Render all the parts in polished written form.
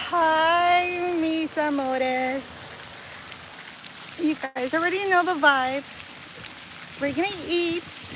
Hi, mis amores. You guys already know the vibes. We're gonna eat.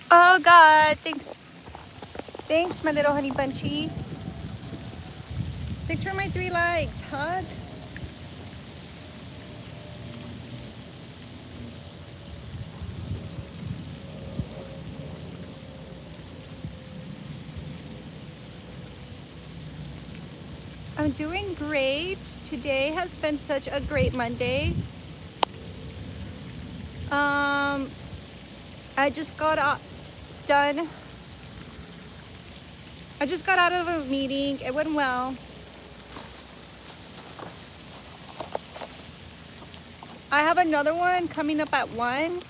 Oh God, thanks, my little honey bunchy. Thanks for my 3 likes. Hug. I'm doing great. Today has been such a great Monday. Um, I just got done. I just got out of a meeting. It went well. I have another one coming up at 1.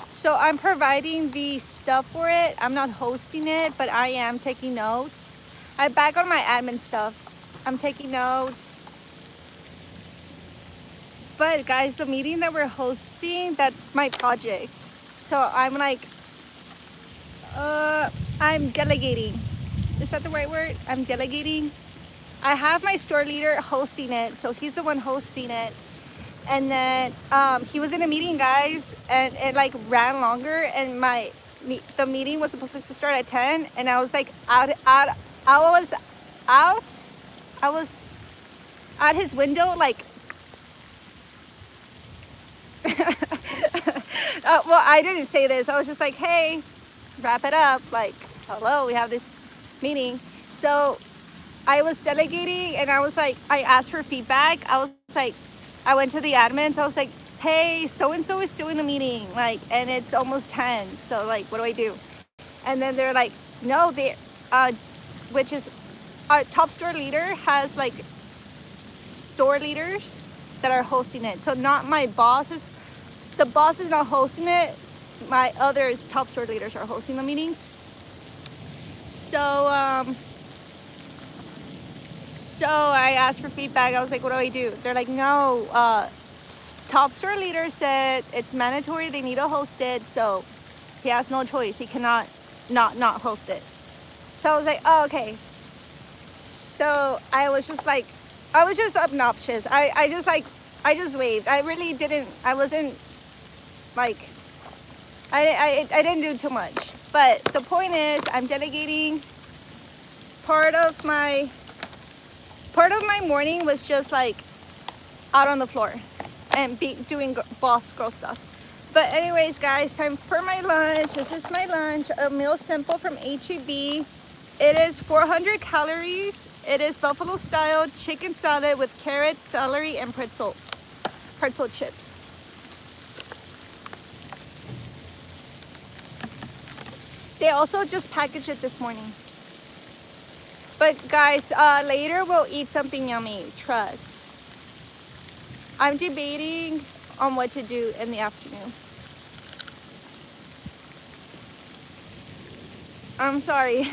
So I'm providing the stuff for it. I'm not hosting it, but I am taking notes. I'm back on my admin stuff. I'm taking notes. But guys, the meeting that we're hosting, that's my project. So I'm like, I'm delegating. Is that the right word? I'm delegating. I have my store leader hosting it. So he's the one hosting it. And then he was in a meeting, guys, and it like ran longer, and the meeting was supposed to start at 10, and I was like out I was out I was at his window like well, I didn't say this. I was just like, hey, wrap it up, like, hello, we have this meeting. So I was delegating, and I was like, I asked for feedback. I was like, I went to the admins. I was like, hey, so and so is still in a meeting, like, and it's almost 10. So like, what do I do? And then they're like, no, which is our top store leader has like store leaders that are hosting it. So not my bosses. The boss is not hosting it. My other top store leaders are hosting the meetings. So I asked for feedback. I was like, what do I do? They're like, no, top store leader said it's mandatory. They need to host it. So he has no choice. He cannot not host it. So I was like, oh, okay. So I was just obnoxious. I just waved. I really didn't, I wasn't like, I didn't do too much. But the point is, I'm delegating. Part of my morning was just like out on the floor and doing boss girl stuff. But anyways, guys, time for my lunch. This is my lunch, a meal simple from H-E-B. It is 400 calories. It is buffalo style chicken salad with carrots, celery, and pretzel chips. They also just packaged it this morning. But guys, later we'll eat something yummy, trust. I'm debating on what to do in the afternoon. I'm sorry.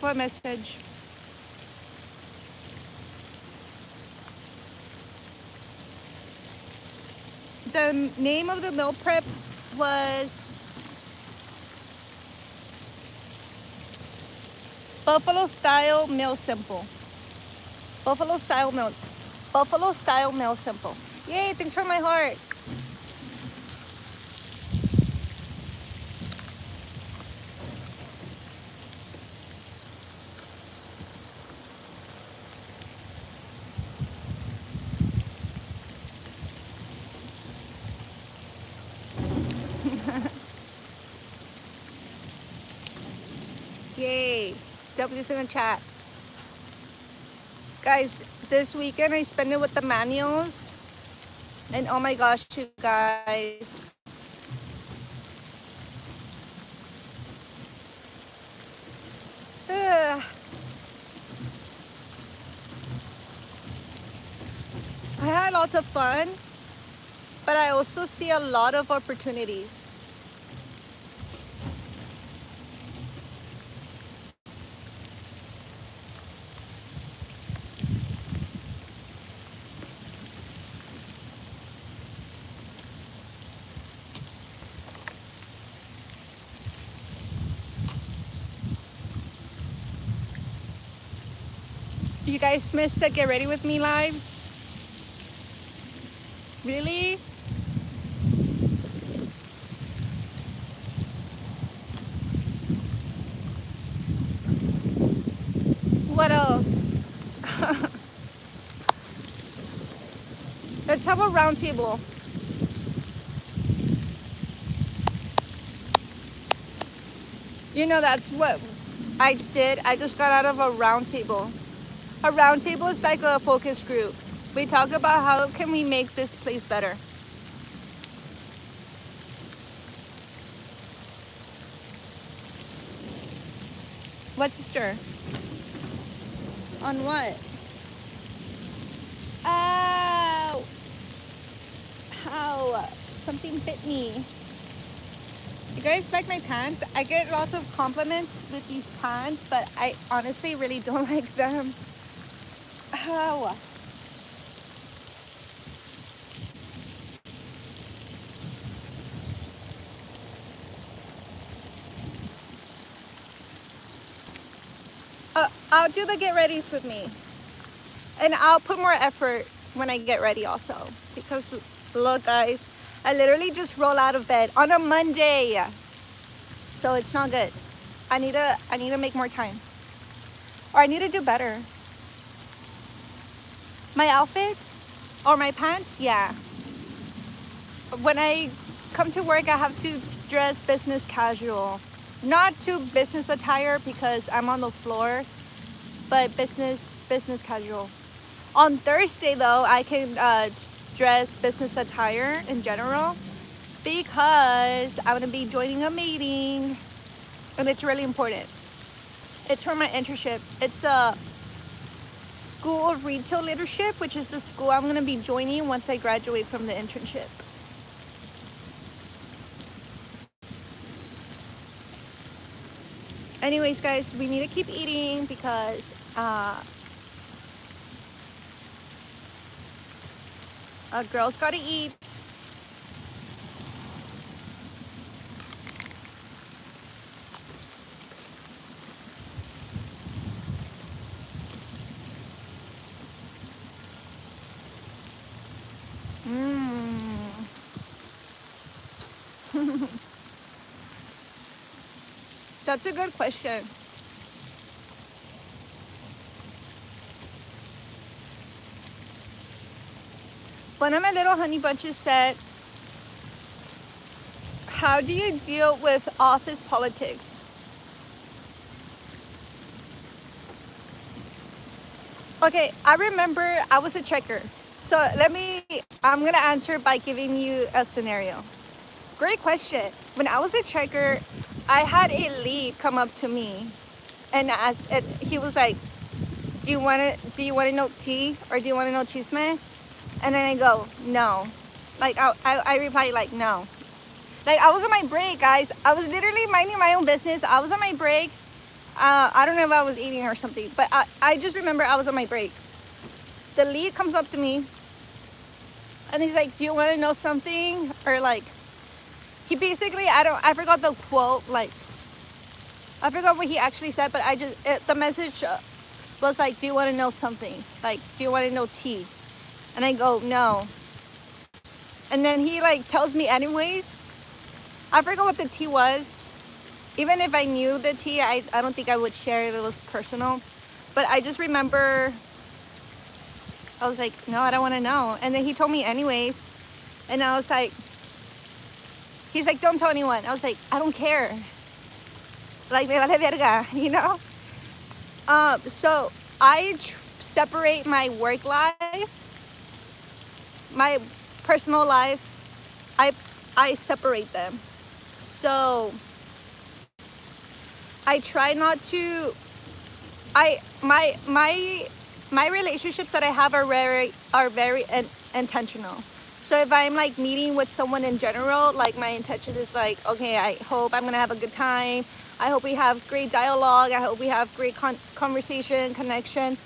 What message? The name of the meal prep was Buffalo Style Meal Simple. Buffalo Style Meal. Buffalo Style Meal Simple. Yay, thanks for my heart. Yay. W's in the chat. Guys, this weekend I spent it with the manuals. And oh my gosh, you guys. Ugh. I had lots of fun, but I also see a lot of opportunities. You guys missed the Get Ready With Me lives? Really? What else? Let's have a round table. You know, that's what I just did. I just got out of a round table. A round table is like a focus group. We talk about how can we make this place better. What, sister? On what? Ow! Ow! Something bit me. You guys like my pants? I get lots of compliments with these pants, but I honestly really don't like them. Ow. I'll do the get readies with me. And I'll put more effort when I get ready also. Because look guys, I literally just roll out of bed on a Monday. So it's not good. I need to make more time. Or I need to do better. My outfits or my pants, yeah. When I come to work, I have to dress business casual. Not too business attire because I'm on the floor, but business casual. On Thursday though, I can dress business attire in general because I'm gonna be joining a meeting and it's really important. It's for my internship. It's a School of Retail Leadership, which is the school I'm gonna be joining once I graduate from the internship. Anyways guys, we need to keep eating because a girl's gotta eat. That's a good question. One of my little honey bunches said, how do you deal with office politics? Okay, I remember I was a checker. So I'm gonna answer by giving you a scenario. Great question. When I was a checker, I had a lead come up to me and he was like, do you want to know tea or do you want to know chisme? And then I go, no. Like I replied like, no. Like I was on my break, guys. I was literally minding my own business. I was on my break. I don't know if I was eating or something, but I just remember I was on my break. The lead comes up to me and he's like, do you want to know something? Or like, he basically, I forgot the quote, like, I forgot what he actually said, but the message was like, do you want to know something? Like, do you want to know tea? And I go, no. And then he like tells me anyways. I forgot what the tea was. Even if I knew the tea, I don't think I would share if it was personal. But I just remember, I was like, no, I don't want to know. And then he told me anyways. And I was like, he's like, don't tell anyone. I was like, I don't care. Like, me vale verga, you know? So I separate my work life, my personal life. I separate them. So I try not to. My relationships that I have are very intentional. So if I'm like meeting with someone in general, like my intention is like, okay, I hope I'm gonna have a good time. I hope we have great dialogue. I hope we have great conversation, connection.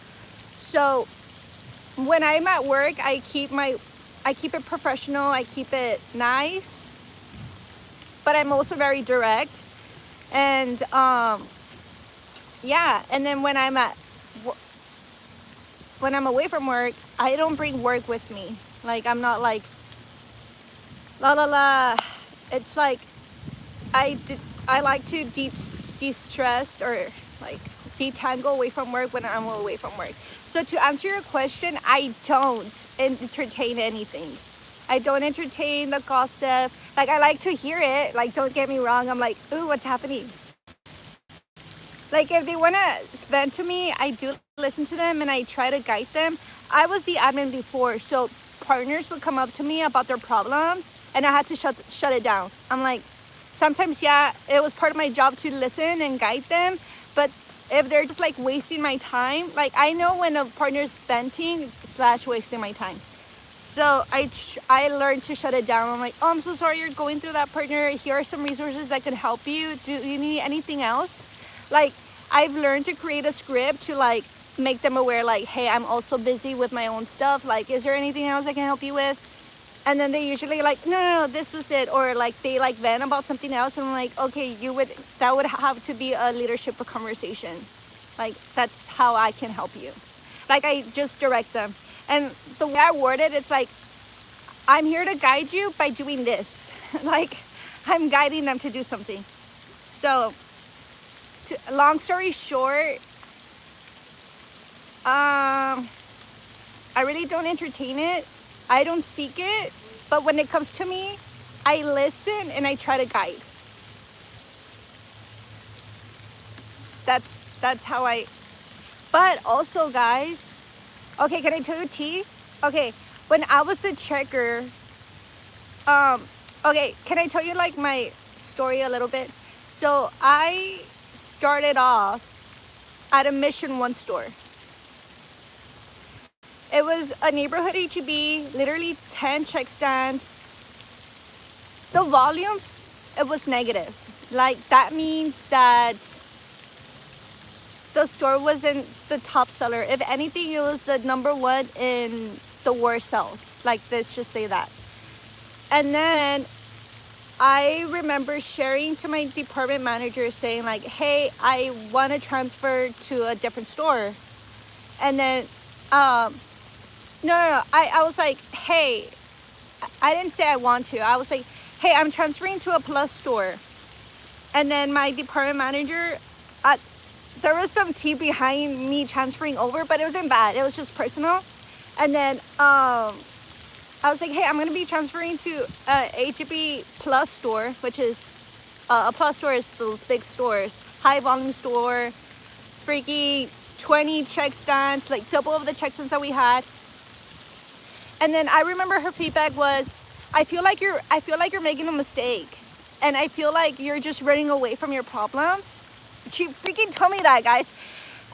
So when I'm at work, I keep it professional. I keep it nice, but I'm also very direct. And yeah. And then when I'm away from work, I don't bring work with me. Like I'm not like la la la. It's like I like to de-stress or like detangle away from work when I'm away from work. So to answer your question, I don't entertain anything. I don't entertain the gossip. Like I like to hear it. Like don't get me wrong. I'm like, ooh, what's happening? Like if they want to vent to me, I do listen to them and I try to guide them. I was the admin before, so partners would come up to me about their problems and I had to shut it down. I'm like, sometimes, yeah, it was part of my job to listen and guide them, but if they're just like wasting my time, like I know when a partner's venting / wasting my time. So I learned to shut it down. I'm like, oh, I'm so sorry you're going through that, partner. Here are some resources that can help you. Do you need anything else? Like I've learned to create a script to like make them aware, like, hey, I'm also busy with my own stuff. Like, is there anything else I can help you with? And then they usually like, no, this was it. Or like they like vent about something else, and I'm like, okay, that would have to be a leadership conversation. Like, that's how I can help you. Like, I just direct them. And the way I word it, it's like, I'm here to guide you by doing this. Like, I'm guiding them to do something. So, long story short, I really don't entertain it. I don't seek it. But when it comes to me, I listen and I try to guide. That's how I. But also, guys, okay, can I tell you tea? Okay, when I was a checker, okay, can I tell you like my story a little bit? So I started off at a Mission One store. It was a neighborhood HEB, literally 10 check stands. The volumes, it was negative. Like, that means that the store wasn't the top seller. If anything, it was the number one in the worst sales. Like, let's just say that. And then I remember sharing to my department manager saying like, hey, I want to transfer to a different store. And then, no. I was like, hey, I didn't say I want to. I was like, hey, I'm transferring to a Plus store. And then my department manager, there was some tea behind me transferring over, but it wasn't bad. It was just personal. And then I was like, hey, I'm going to be transferring to a HEB Plus store, which is a Plus store is those big stores, high volume store, freaky 20 check stands, like double of the check stands that we had. And then I remember her feedback was, I feel like you're making a mistake, and I feel like you're just running away from your problems. She freaking told me that, guys.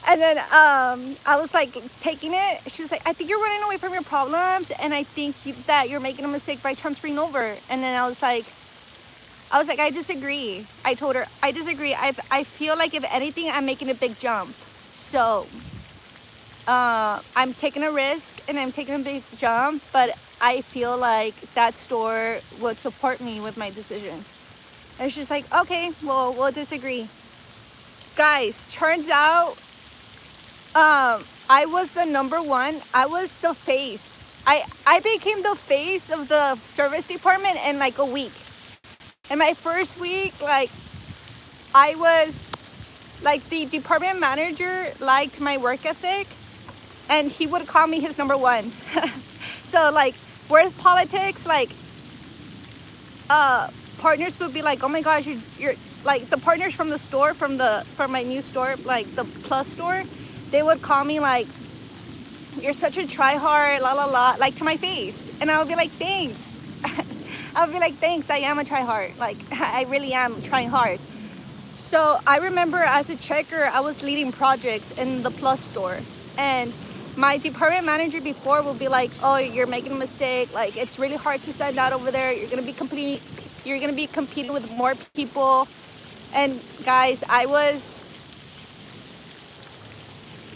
And then I was like taking it. She was like, I think you're running away from your problems, and I think that you're making a mistake by transferring over. And then I was like, I disagree. I told her, I disagree. I feel like if anything, I'm making a big jump. So I'm taking a risk and I'm taking a big jump, but I feel like that store would support me with my decision. And she's like, okay, well, we'll disagree. Guys, turns out I was the number one. I was the face. I became the face of the service department in like a week. In my first week, like, I was like, the department manager liked my work ethic, and he would call me his number one. So like, with politics, like, partners would be like, oh my gosh, you're like, the partners from the store, from my new store, like the Plus store, they would call me like, you're such a try-hard, la la la, like, to my face. And I would be like, thanks. I would be like, thanks, I am a try-hard. Like, I really am trying hard. So I remember as a checker, I was leading projects in the Plus store. And my department manager before would be like, oh, you're making a mistake. Like, it's really hard to stand out over there. You're gonna be competing with more people. And guys, I was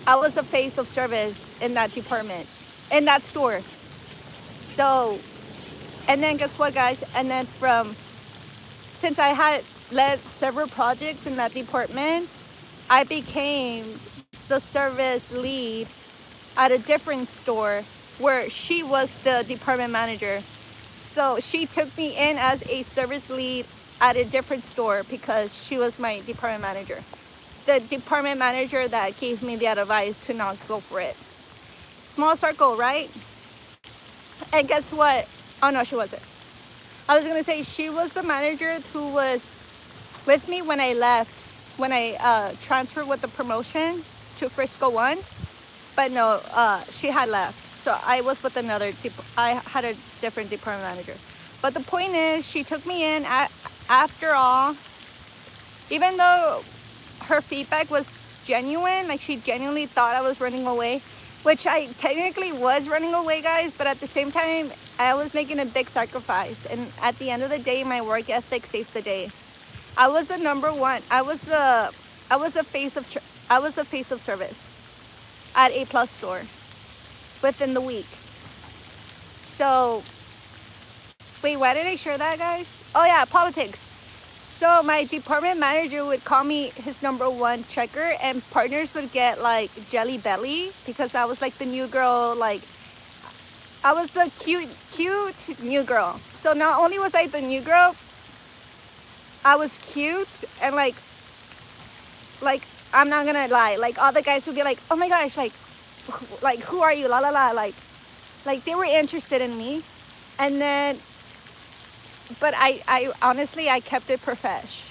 the face of service in that department, in that store. So, and then guess what, guys? And then since I had led several projects in that department, I became the service lead at a different store where she was the department manager. So she took me in as a service lead at a different store because she was my department manager. The department manager that gave me the advice to not go for it. Small circle, right? And guess what? Oh no, she wasn't. I was gonna say she was the manager who was with me when I left, when I transferred with the promotion to Frisco One. But no, she had left. So I was with I had a different department manager. But the point is, she took me in after all, even though her feedback was genuine, like, she genuinely thought I was running away, which I technically was running away, guys, but at the same time, I was making a big sacrifice. And at the end of the day, my work ethic saved the day. I was the number one. I was the face of service. at A Plus store within the week. So, wait, why did I share that, guys? Oh yeah, politics. So my department manager would call me his number one checker, and partners would get like jelly belly because I was like the new girl, like I was the cute new girl. So not only was I the new girl, I was cute, and like I'm not gonna lie, like all the guys would be like, oh my gosh, like who are you, la la la, like they were interested in me. And then, but I honestly, I kept it profesh.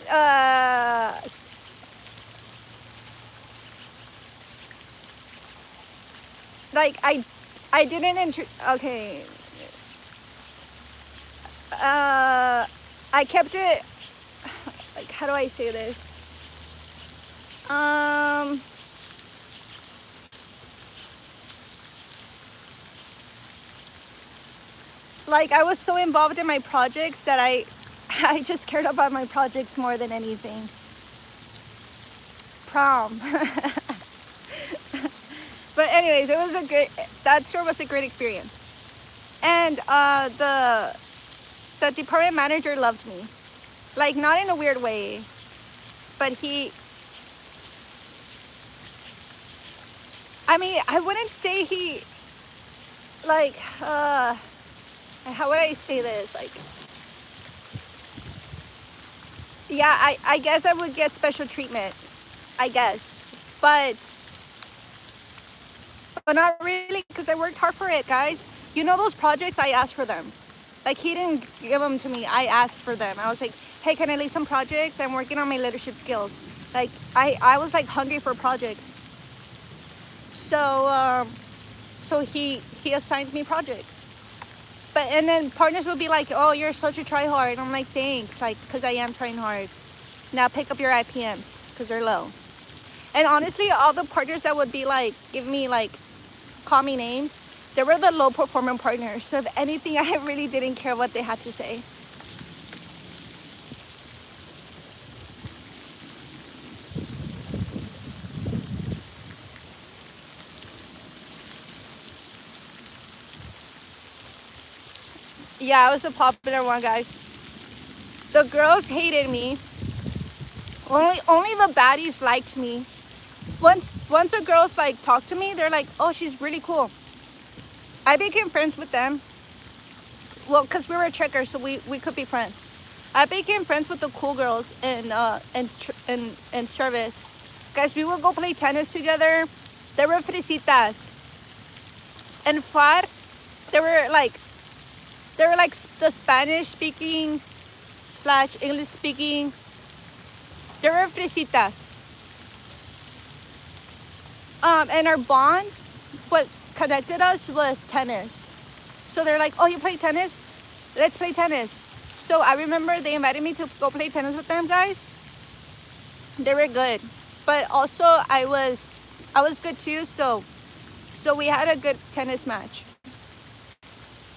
uh, like I didn't okay. I kept it, like, how do I say this? Um, like I was so involved in my projects that I just cared about my projects more than anything. Prom. But anyways, it was a good, that store was a great experience. And the department manager loved me. Like, not in a weird way, but I mean, I wouldn't say he, like, how would I say this? Like, yeah, I guess I would get special treatment, I guess. But not really, because I worked hard for it, guys. You know those projects, I asked for them. Like, he didn't give them to me, I asked for them. I was like, hey, can I lead some projects? I'm working on my leadership skills. Like, I was like hungry for projects. So he assigned me projects. But, and then partners would be like, oh, you're such a try hard. I'm like, thanks, like, because I am trying hard. Now pick up your IPMs, because they're low. And honestly, all the partners that would be like, give me like, call me names, they were the low performing partners. So if anything, I really didn't care what they had to say. Yeah, I was a popular one, guys. The girls hated me. Only the baddies liked me. Once the girls like talked to me, they're like, oh, she's really cool. I became friends with them. Well, because we were checkers, so we could be friends. I became friends with the cool girls in service. Guys, we would go play tennis together. They were fresitas. And FAR, they were like the Spanish speaking / English speaking. They were fresitas. And our bond, what connected us was tennis. So they're like, oh, you play tennis? Let's play tennis. So I remember they invited me to go play tennis with them, guys. They were good. But also I was good too, so we had a good tennis match.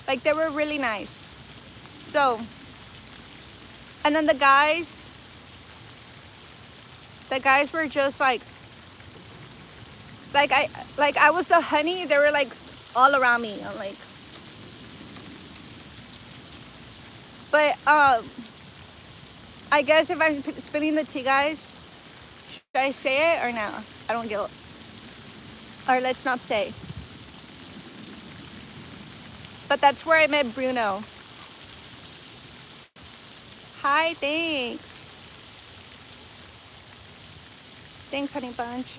Like, they were really nice. So, and then the guys were just like I was the honey, they were like all around me. I'm like, but I guess if I'm spilling the tea, guys, should I say it or no? I don't give, or let's not say. But that's where I met Bruno. Hi, thanks. Thanks, honey bunch.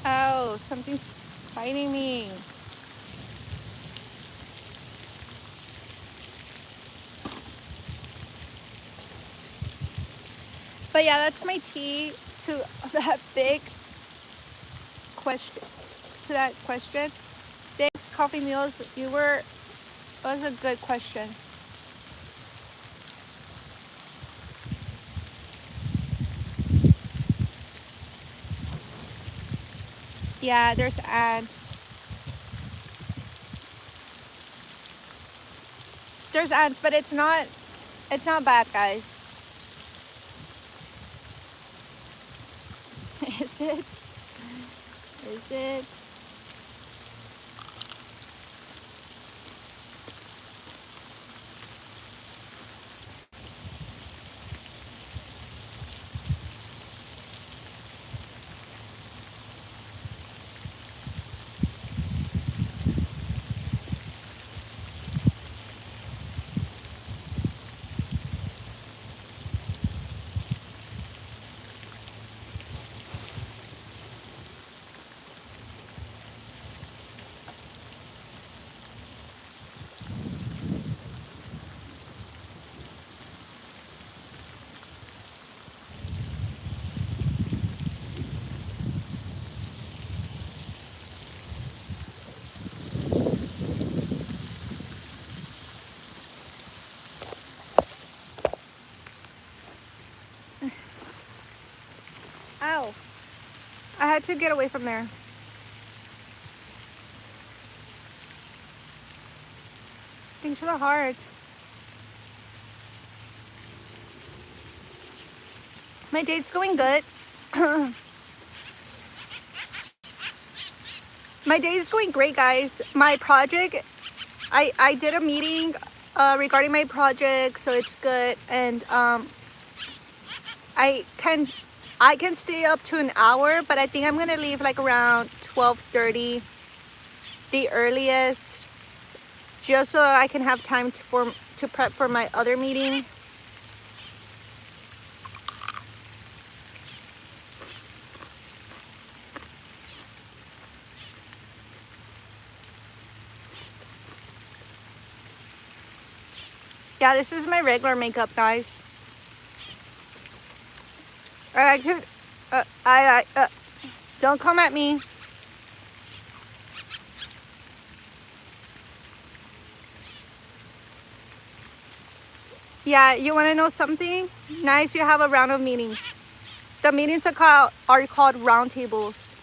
Oh, something's biting me. But yeah, that's my tea to that big question. To that question. Thanks, Coffee Meals. You were was a good question. Yeah, there's ants. There's ants, but it's not bad, guys. Is it? Is it? Ow. I had to get away from there. Thanks for the heart. My date's going good. My day is going great, guys. My project, I did a meeting regarding my project, so it's good. And I can stay up to an hour, but I think I'm gonna leave like around 12:30, the earliest, just so I can have time to prep for my other meeting. Yeah, this is my regular makeup, guys. Alright, don't come at me. Yeah, you want to know something? Nice, you have a round of meetings. The meetings are called round tables.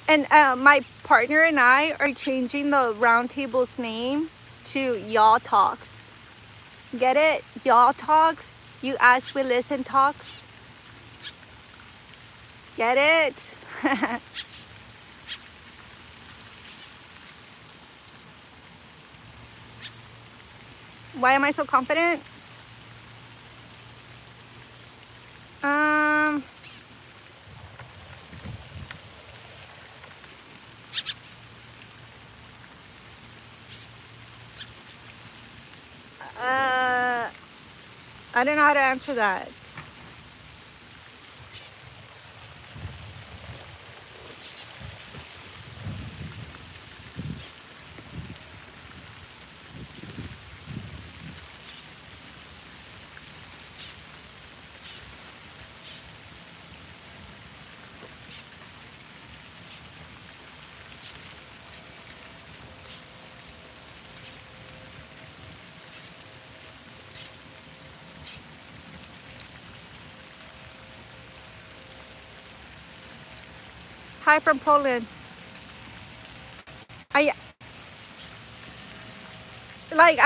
And my partner and I are changing the round table's name to Y'all Talks. Get it? Y'all Talks. You ask, we listen talks. Get it? Why am I so confident? Um, I don't know how to answer that. Hi from Poland. I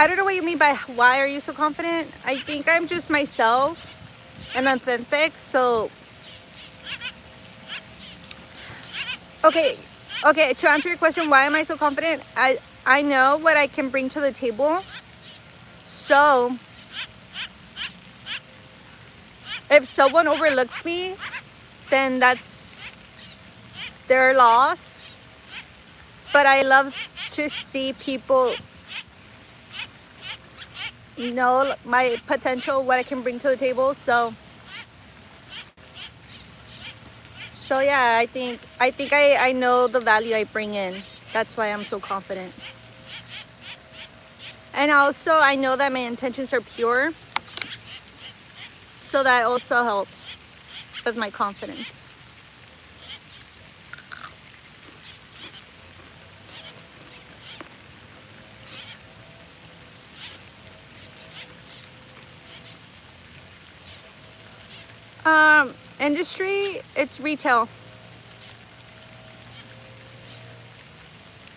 don't know what you mean by why are you so confident. I think I'm just myself and authentic. So okay, to answer your question, why am I so confident? I know what I can bring to the table. So if someone overlooks me, then that's their loss. But I love to see people know my potential, what I can bring to the table. So yeah, I think I know the value I bring in. That's why I'm so confident. And also I know that my intentions are pure. So that also helps with my confidence. Industry, it's retail.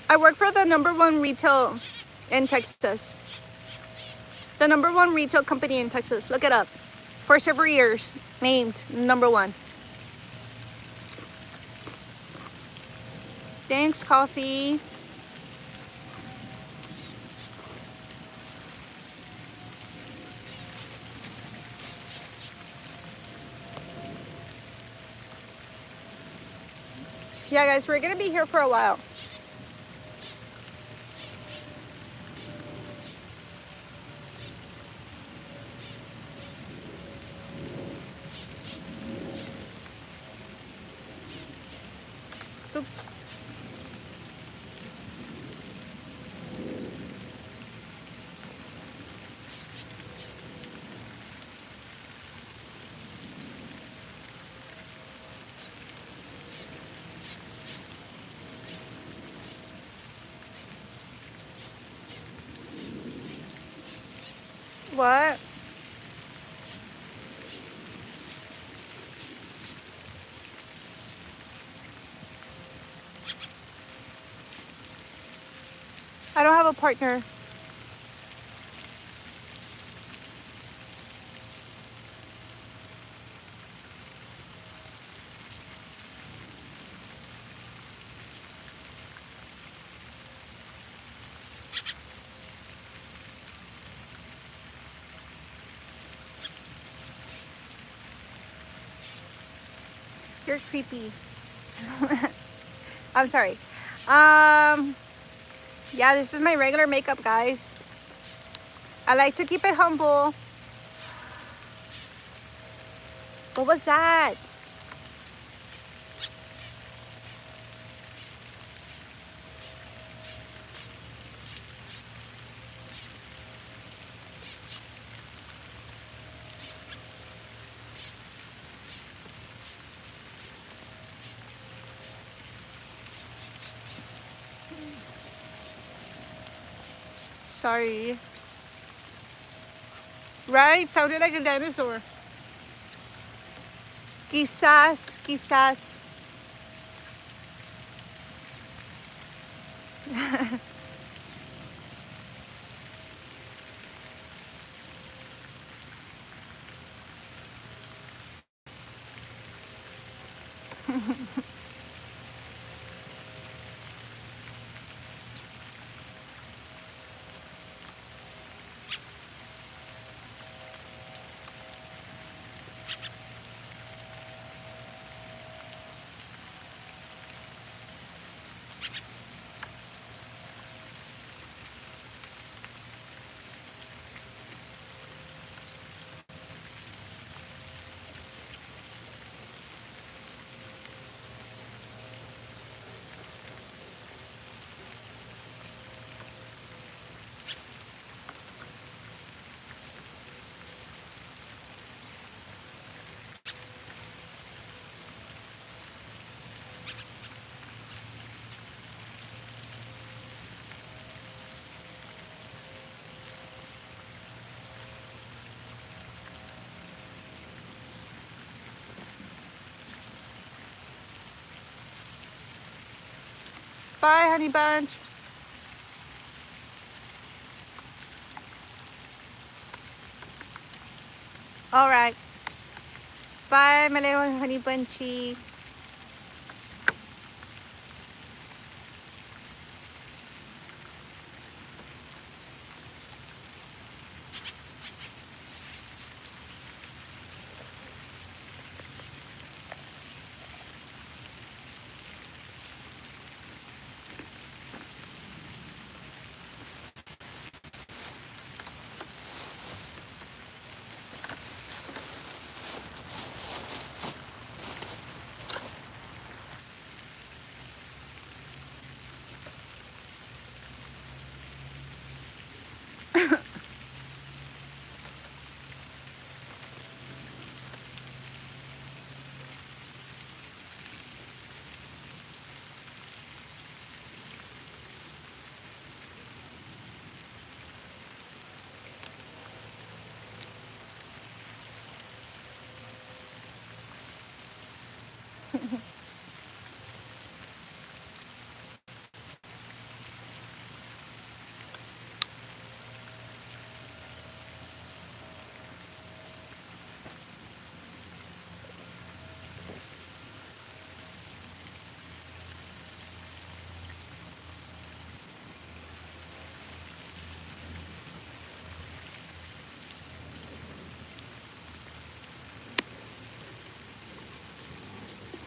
I work for the #1 retail in Texas. The #1 retail company in Texas. Look it up. For several years, named #1. Thanks, coffee. Yeah, guys, we're gonna be here for a while. Oops. What? I don't have a partner. You're creepy. I'm sorry. Um, yeah, this is my regular makeup, guys. I like to keep it humble. What was that? Sorry. Right? Sounded like a dinosaur. Quizás, quizás. Bye, honey bunch. All right. Bye, my little honey bunchy.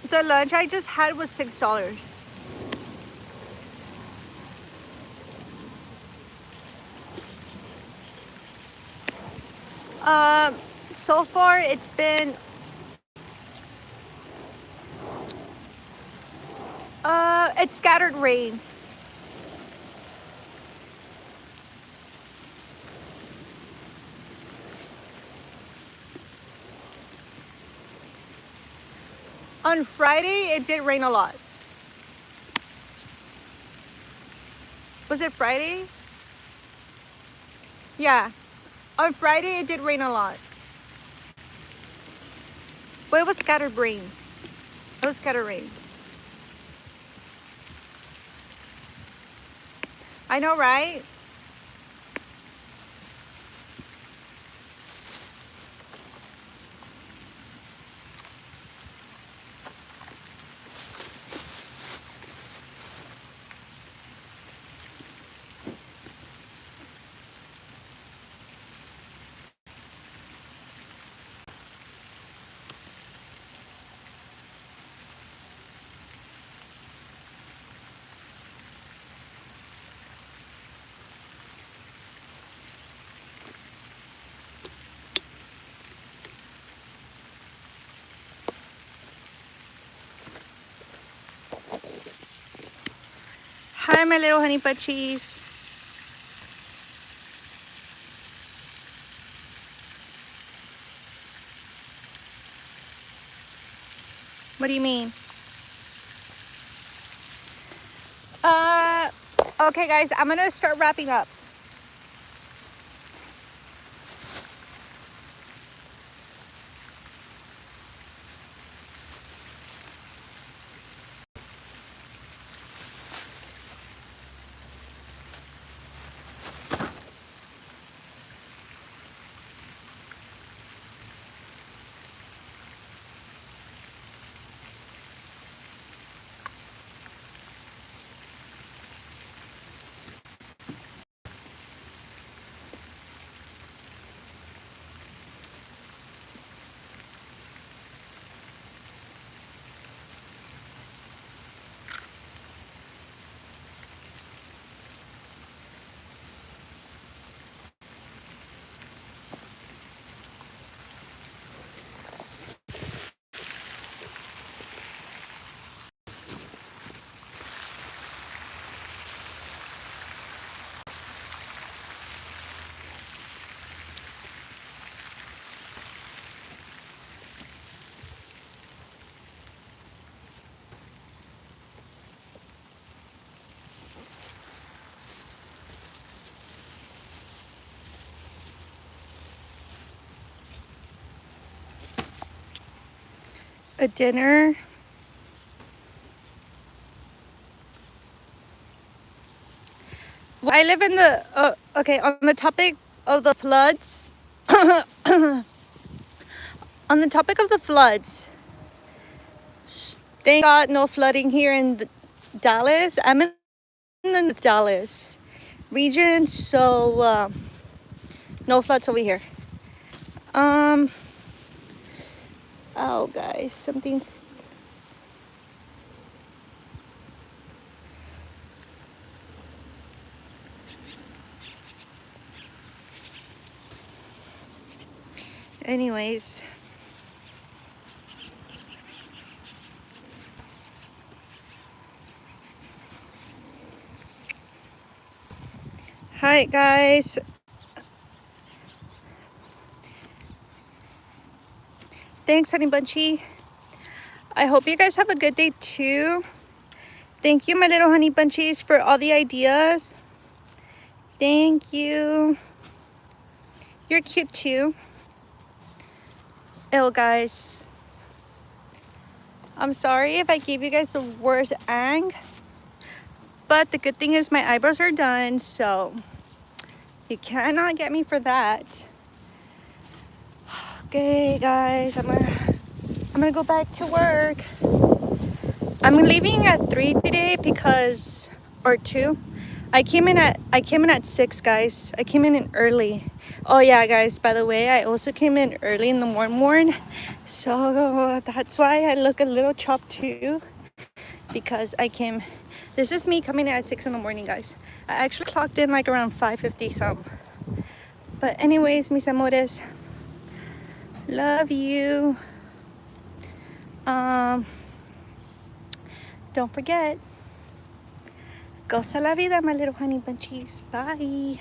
The lunch I just had was $6. So far it's been it's scattered rains. On Friday it did rain a lot. Was it Friday? Yeah. On Friday it did rain a lot. But it was scattered rains. It was scattered rains. I know, right? Hi, my little honey putchies. What do you mean? Okay guys, I'm gonna start wrapping up. A dinner. I live in the okay, on the topic of the floods. On the topic of the floods, thank God no flooding here in Dallas. I'm in the Dallas region, so no floods over here. Oh guys, something's anyways. Hi guys. Thanks, honey bunchy. I hope you guys have a good day too. Thank you, my little honey bunchies, for all the ideas. Thank you. You're cute too. Oh, guys. I'm sorry if I gave you guys the worst ang, but the good thing is my eyebrows are done, so you cannot get me for that. Okay, guys, I'm gonna go back to work. I'm leaving at 3 today because, or 2. I came in at 6, guys. I came in early. Oh yeah, guys, by the way, I also came in early in the morning. So that's why I look a little chopped too, because this is me coming in at 6 in the morning, guys. I actually clocked in like around 5:50 some. But anyways, mis amores, love you. Don't forget, goza la vida, my little honey bunchies. Bye.